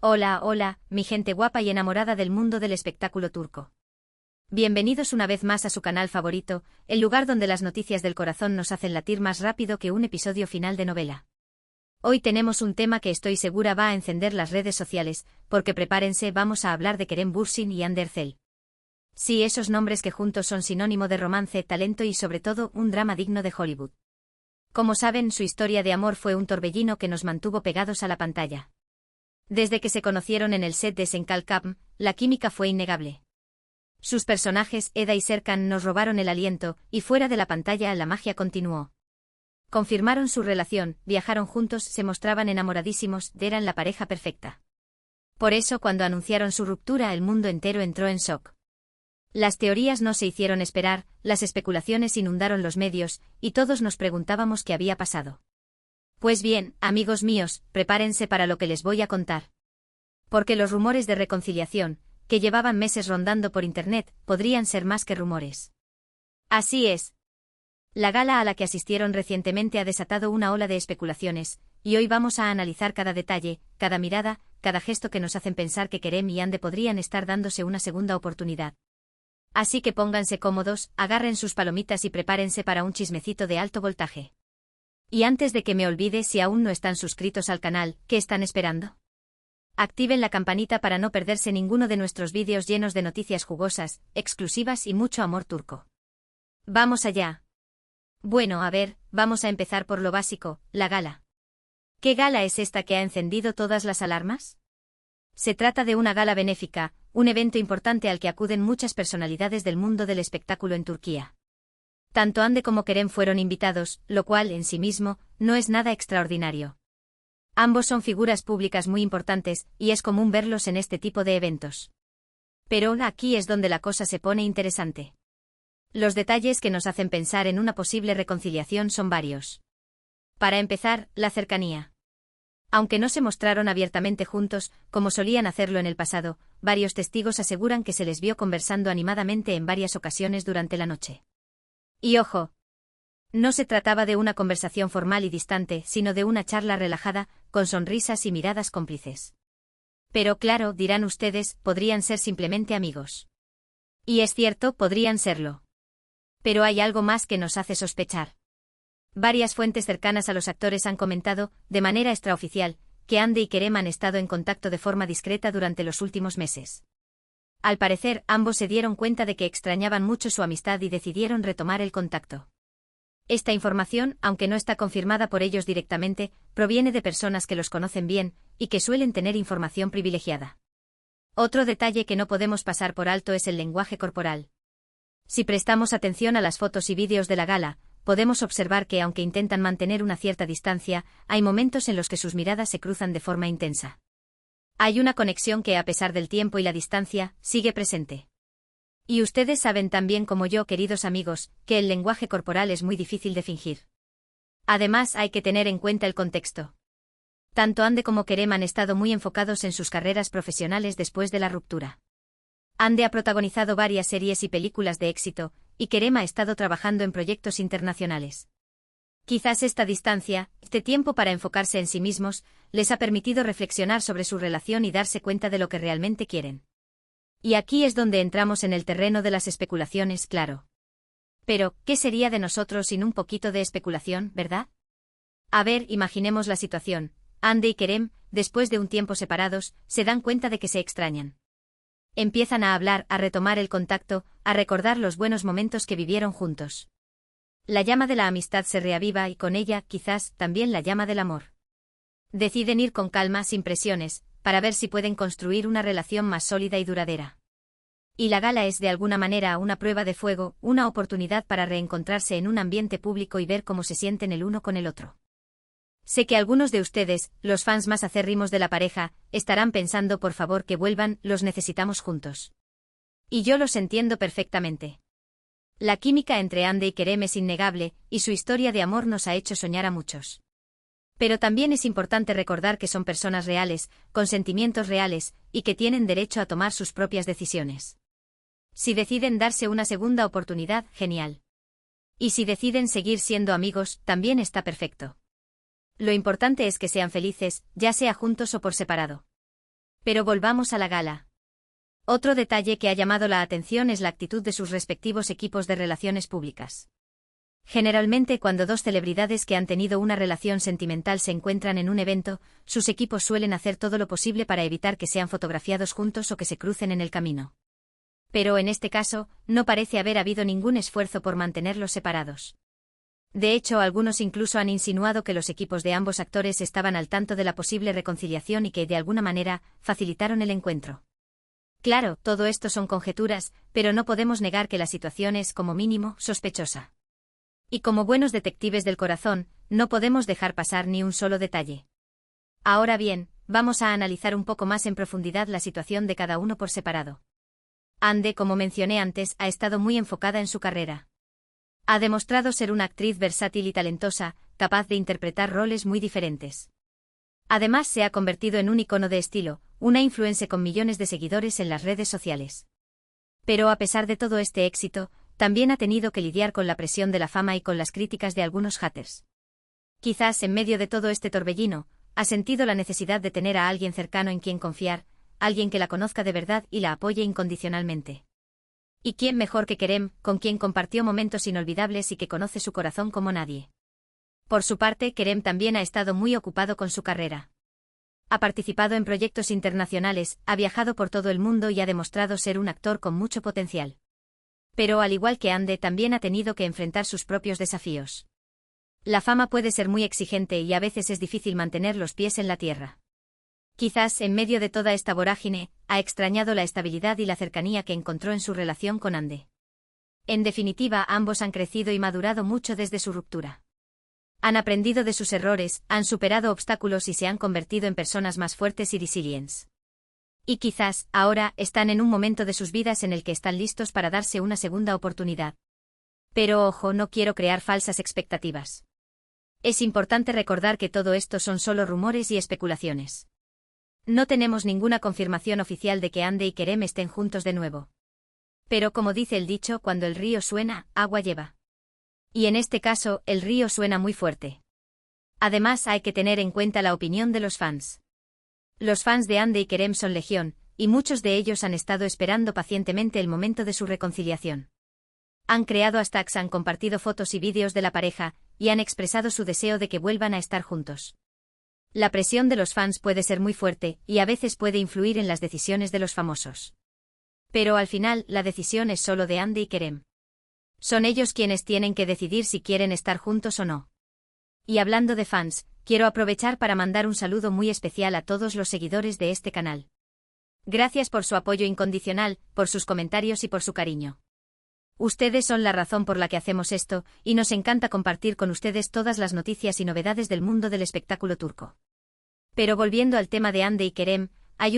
Hola, hola, mi gente guapa y enamorada del mundo del espectáculo turco. Bienvenidos una vez más a su canal favorito, el lugar donde las noticias del corazón nos hacen latir más rápido que un episodio final de novela. Hoy tenemos un tema que estoy segura va a encender las redes sociales, porque prepárense, vamos a hablar de Kerem Bürsin y Hande Erçel. Sí, esos nombres que juntos son sinónimo de romance, talento y sobre todo un drama digno de Hollywood. Como saben, su historia de amor fue un torbellino que nos mantuvo pegados a la pantalla. Desde que se conocieron en el set de Senkalkam, la química fue innegable. Sus personajes, Eda y Serkan, nos robaron el aliento, y fuera de la pantalla la magia continuó. Confirmaron su relación, viajaron juntos, se mostraban enamoradísimos, eran la pareja perfecta. Por eso, cuando anunciaron su ruptura, el mundo entero entró en shock. Las teorías no se hicieron esperar, las especulaciones inundaron los medios, y todos nos preguntábamos qué había pasado. Pues bien, amigos míos, prepárense para lo que les voy a contar. Porque los rumores de reconciliación, que llevaban meses rondando por internet, podrían ser más que rumores. Así es. La gala a la que asistieron recientemente ha desatado una ola de especulaciones, y hoy vamos a analizar cada detalle, cada mirada, cada gesto que nos hacen pensar que Kerem y Hande podrían estar dándose una segunda oportunidad. Así que pónganse cómodos, agarren sus palomitas y prepárense para un chismecito de alto voltaje. Y antes de que me olvide, si aún no están suscritos al canal, ¿qué están esperando? Activen la campanita para no perderse ninguno de nuestros vídeos llenos de noticias jugosas, exclusivas y mucho amor turco. ¡Vamos allá! Bueno, a ver, vamos a empezar por lo básico, la gala. ¿Qué gala es esta que ha encendido todas las alarmas? Se trata de una gala benéfica, un evento importante al que acuden muchas personalidades del mundo del espectáculo en Turquía. Tanto Hande como Kerem fueron invitados, lo cual, en sí mismo, no es nada extraordinario. Ambos son figuras públicas muy importantes, y es común verlos en este tipo de eventos. Pero aquí es donde la cosa se pone interesante. Los detalles que nos hacen pensar en una posible reconciliación son varios. Para empezar, la cercanía. Aunque no se mostraron abiertamente juntos, como solían hacerlo en el pasado, varios testigos aseguran que se les vio conversando animadamente en varias ocasiones durante la noche. Y ojo, no se trataba de una conversación formal y distante, sino de una charla relajada, con sonrisas y miradas cómplices. Pero claro, dirán ustedes, podrían ser simplemente amigos. Y es cierto, podrían serlo. Pero hay algo más que nos hace sospechar. Varias fuentes cercanas a los actores han comentado, de manera extraoficial, que Hande y Kerem han estado en contacto de forma discreta durante los últimos meses. Al parecer, ambos se dieron cuenta de que extrañaban mucho su amistad y decidieron retomar el contacto. Esta información, aunque no está confirmada por ellos directamente, proviene de personas que los conocen bien, y que suelen tener información privilegiada. Otro detalle que no podemos pasar por alto es el lenguaje corporal. Si prestamos atención a las fotos y vídeos de la gala, podemos observar que aunque intentan mantener una cierta distancia, hay momentos en los que sus miradas se cruzan de forma intensa. Hay una conexión que, a pesar del tiempo y la distancia, sigue presente. Y ustedes saben tan bien como yo, queridos amigos, que el lenguaje corporal es muy difícil de fingir. Además, hay que tener en cuenta el contexto. Tanto Hande como Kerem han estado muy enfocados en sus carreras profesionales después de la ruptura. Hande ha protagonizado varias series y películas de éxito, y Kerem ha estado trabajando en proyectos internacionales. Quizás esta distancia, este tiempo para enfocarse en sí mismos, les ha permitido reflexionar sobre su relación y darse cuenta de lo que realmente quieren. Y aquí es donde entramos en el terreno de las especulaciones, claro. Pero, ¿qué sería de nosotros sin un poquito de especulación, verdad? A ver, imaginemos la situación. Hande y Kerem, después de un tiempo separados, se dan cuenta de que se extrañan. Empiezan a hablar, a retomar el contacto, a recordar los buenos momentos que vivieron juntos. La llama de la amistad se reaviva y con ella, quizás, también la llama del amor. Deciden ir con calma, sin presiones, para ver si pueden construir una relación más sólida y duradera. Y la gala es de alguna manera una prueba de fuego, una oportunidad para reencontrarse en un ambiente público y ver cómo se sienten el uno con el otro. Sé que algunos de ustedes, los fans más acérrimos de la pareja, estarán pensando por favor que vuelvan, los necesitamos juntos. Y yo los entiendo perfectamente. La química entre Hande y Kerem es innegable, y su historia de amor nos ha hecho soñar a muchos. Pero también es importante recordar que son personas reales, con sentimientos reales, y que tienen derecho a tomar sus propias decisiones. Si deciden darse una segunda oportunidad, genial. Y si deciden seguir siendo amigos, también está perfecto. Lo importante es que sean felices, ya sea juntos o por separado. Pero volvamos a la gala. Otro detalle que ha llamado la atención es la actitud de sus respectivos equipos de relaciones públicas. Generalmente, cuando dos celebridades que han tenido una relación sentimental se encuentran en un evento, sus equipos suelen hacer todo lo posible para evitar que sean fotografiados juntos o que se crucen en el camino. Pero en este caso, no parece haber habido ningún esfuerzo por mantenerlos separados. De hecho, algunos incluso han insinuado que los equipos de ambos actores estaban al tanto de la posible reconciliación y que, de alguna manera, facilitaron el encuentro. Claro, todo esto son conjeturas, pero no podemos negar que la situación es, como mínimo, sospechosa. Y como buenos detectives del corazón, no podemos dejar pasar ni un solo detalle. Ahora bien, vamos a analizar un poco más en profundidad la situación de cada uno por separado. Ande, como mencioné antes, ha estado muy enfocada en su carrera. Ha demostrado ser una actriz versátil y talentosa, capaz de interpretar roles muy diferentes. Además, se ha convertido en un icono de estilo, una influencer con millones de seguidores en las redes sociales. Pero a pesar de todo este éxito, también ha tenido que lidiar con la presión de la fama y con las críticas de algunos haters. Quizás en medio de todo este torbellino, ha sentido la necesidad de tener a alguien cercano en quien confiar, alguien que la conozca de verdad y la apoye incondicionalmente. ¿Y quién mejor que Kerem, con quien compartió momentos inolvidables y que conoce su corazón como nadie? Por su parte, Kerem también ha estado muy ocupado con su carrera. Ha participado en proyectos internacionales, ha viajado por todo el mundo y ha demostrado ser un actor con mucho potencial. Pero al igual que Ande, también ha tenido que enfrentar sus propios desafíos. La fama puede ser muy exigente y a veces es difícil mantener los pies en la tierra. Quizás, en medio de toda esta vorágine, ha extrañado la estabilidad y la cercanía que encontró en su relación con Ande. En definitiva, ambos han crecido y madurado mucho desde su ruptura. Han aprendido de sus errores, han superado obstáculos y se han convertido en personas más fuertes y resilientes. Y quizás, ahora, están en un momento de sus vidas en el que están listos para darse una segunda oportunidad. Pero ojo, no quiero crear falsas expectativas. Es importante recordar que todo esto son solo rumores y especulaciones. No tenemos ninguna confirmación oficial de que Ande y Kerem estén juntos de nuevo. Pero como dice el dicho, cuando el río suena, agua lleva. Y en este caso, el río suena muy fuerte. Además, hay que tener en cuenta la opinión de los fans. Los fans de Ande y Kerem son legión, y muchos de ellos han estado esperando pacientemente el momento de su reconciliación. Han creado hashtags, han compartido fotos y vídeos de la pareja, y han expresado su deseo de que vuelvan a estar juntos. La presión de los fans puede ser muy fuerte, y a veces puede influir en las decisiones de los famosos. Pero al final, la decisión es solo de Ande y Kerem. Son ellos quienes tienen que decidir si quieren estar juntos o no. Y hablando de fans, quiero aprovechar para mandar un saludo muy especial a todos los seguidores de este canal. Gracias por su apoyo incondicional, por sus comentarios y por su cariño. Ustedes son la razón por la que hacemos esto, y nos encanta compartir con ustedes todas las noticias y novedades del mundo del espectáculo turco. Pero volviendo al tema de Ande y Kerem, hay un